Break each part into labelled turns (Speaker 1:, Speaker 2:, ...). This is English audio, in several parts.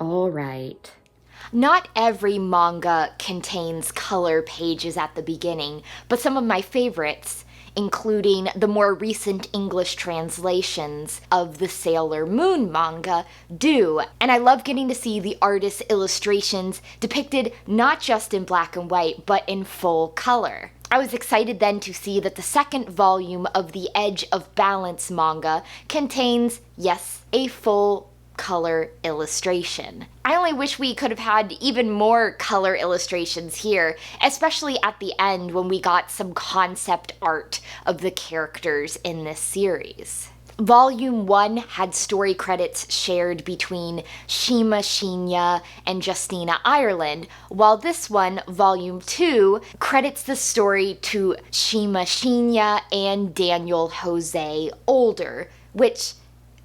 Speaker 1: All right.
Speaker 2: Not every manga contains color pages at the beginning, but some of my favorites, including the more recent English translations of the Sailor Moon manga, do. And I love getting to see the artist's illustrations depicted not just in black and white, but in full color. I was excited then to see that the second volume of the Edge of Balance manga contains, yes, a full color illustration. I only wish we could have had even more color illustrations here, especially at the end when we got some concept art of the characters in this series. Volume 1 had story credits shared between Shima Shinya and Justina Ireland, while this one, Volume 2, credits the story to Shima Shinya and Daniel Jose Older, which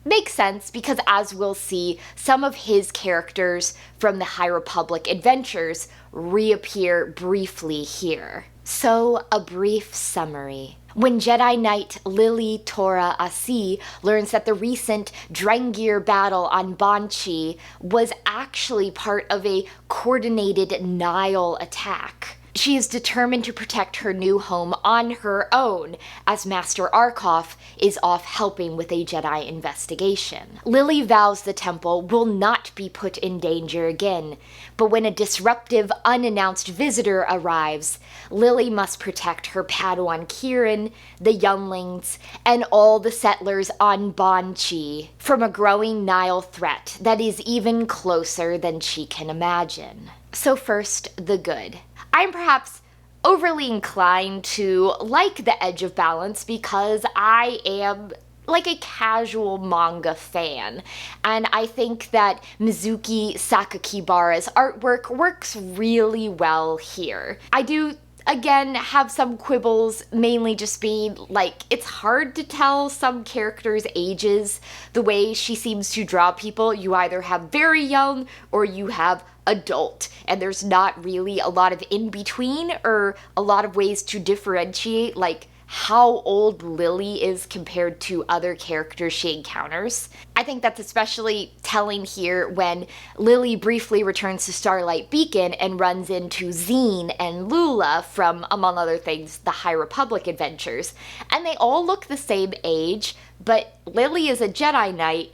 Speaker 2: makes sense because, as we'll see, some of his characters from the High Republic adventures reappear briefly here. So, a brief summary. When Jedi Knight Lily Tora Asi learns that the recent Drengir battle on Banchi was actually part of a coordinated Nile attack, she is determined to protect her new home on her own, as Master Arkoff is off helping with a Jedi investigation. Lily vows the temple will not be put in danger again, but when a disruptive, unannounced visitor arrives, Lily must protect her Padawan Kieran, the younglings, and all the settlers on Banchi from a growing Nile threat that is even closer than she can imagine. So first, the good. I'm perhaps overly inclined to like The Edge of Balance because I am like a casual manga fan, and I think that Mizuki Sakakibara's artwork works really well here. I do again have some quibbles, mainly just being like, it's hard to tell some characters' ages. The way she seems to draw people, you either have very young or you have adult, and there's not really a lot of in between or a lot of ways to differentiate like how old Lily is compared to other characters she encounters. I think that's especially telling here when Lily briefly returns to Starlight Beacon and runs into Zine and Lula from, among other things, the High Republic adventures. And they all look the same age, but Lily is a Jedi Knight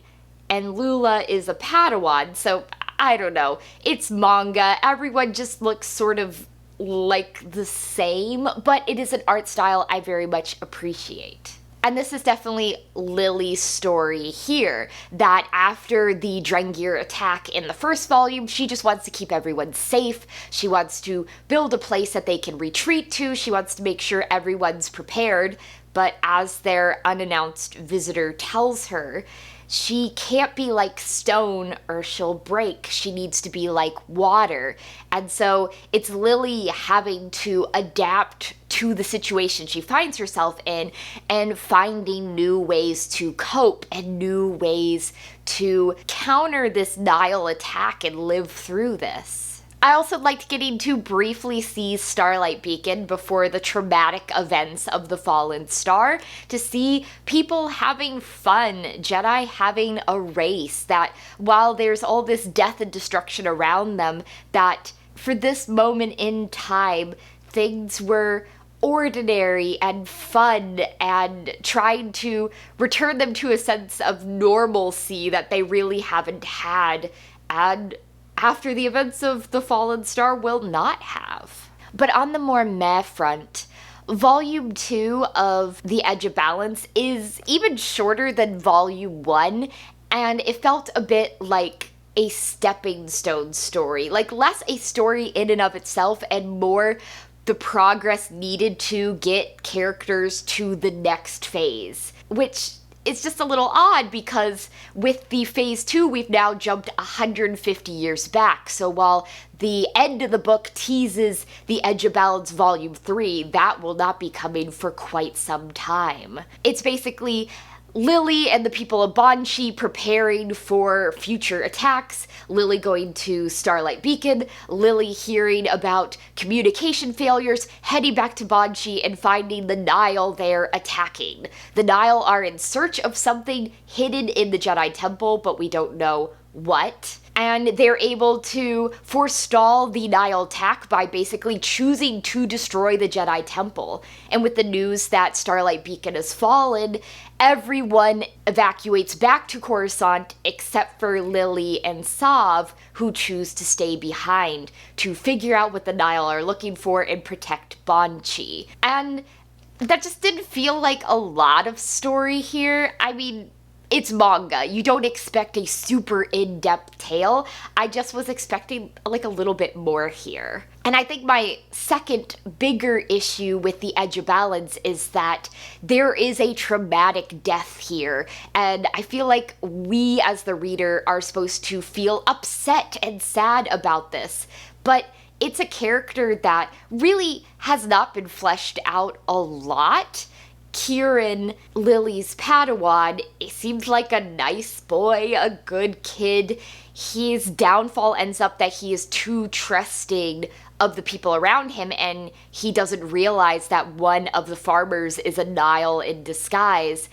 Speaker 2: and Lula is a Padawan, so I don't know. It's manga. Everyone just looks sort of like the same, but it is an art style I very much appreciate. And this is definitely Lily's story here, that after the Drengir attack in the first volume, she just wants to keep everyone safe. She wants to build a place that they can retreat to. She wants to make sure everyone's prepared. But as their unannounced visitor tells her, she can't be like stone or she'll break. She needs to be like water. And so it's Lily having to adapt to the situation she finds herself in and finding new ways to cope and new ways to counter this Nile attack and live through this. I also liked getting to briefly see Starlight Beacon before the traumatic events of the Fallen Star, to see people having fun, Jedi having a race, that while there's all this death and destruction around them, that for this moment in time, things were ordinary and fun and trying to return them to a sense of normalcy that they really haven't had, and after the events of The Fallen Star will not have. But on the more meh front, Volume 2 of The Edge of Balance is even shorter than Volume 1, and it felt a bit like a stepping stone story. Like, less a story in and of itself and more the progress needed to get characters to the next phase, which it's just a little odd because with the phase 2, we've now jumped 150 years back. So while the end of the book teases The Edge of Balance Volume 3, that will not be coming for quite some time. It's basically Lily and the people of Banchi preparing for future attacks, Lily going to Starlight Beacon, Lily hearing about communication failures, heading back to Banchi and finding the Nile there attacking. The Nile are in search of something hidden in the Jedi Temple, but we don't know what? And they're able to forestall the Nile attack by basically choosing to destroy the Jedi Temple. And with the news that Starlight Beacon has fallen, everyone evacuates back to Coruscant except for Lily and Sav, who choose to stay behind to figure out what the Nile are looking for and protect Banchi. And that just didn't feel like a lot of story here. I mean, it's manga. You don't expect a super in-depth tale. I just was expecting like a little bit more here. And I think my second bigger issue with The Edge of Balance is that there is a traumatic death here. And I feel like we as the reader are supposed to feel upset and sad about this. But it's a character that really has not been fleshed out a lot. Kieran, Lily's Padawan, seems like a nice boy, a good kid. His downfall ends up that he is too trusting of the people around him, and he doesn't realize that one of the farmers is a Nile in disguise.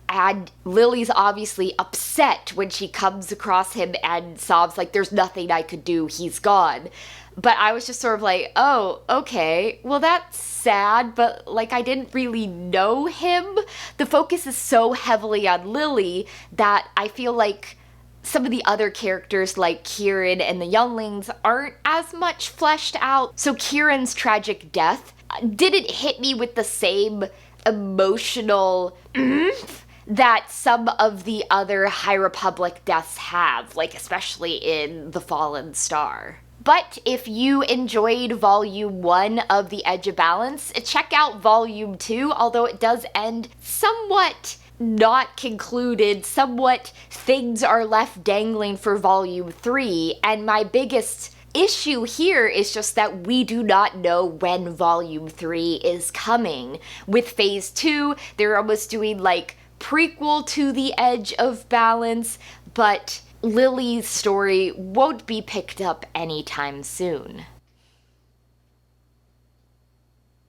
Speaker 2: And Lily's obviously upset when she comes across him and sobs like, there's nothing I could do, he's gone. But I was just sort of like, oh, okay, well that's sad, but like I didn't really know him. The focus is so heavily on Lily that I feel like some of the other characters like Kieran and the younglings aren't as much fleshed out. So Kieran's tragic death didn't hit me with the same emotional oomph that some of the other High Republic deaths have, like especially in The Fallen Star. But if you enjoyed Volume 1 of The Edge of Balance, check out Volume 2, although it does end somewhat not concluded, somewhat things are left dangling for Volume 3, and my biggest issue here is just that we do not know when Volume 3 is coming. With Phase 2, they're almost doing like prequel to The Edge of Balance, but Lily's story won't be picked up anytime soon.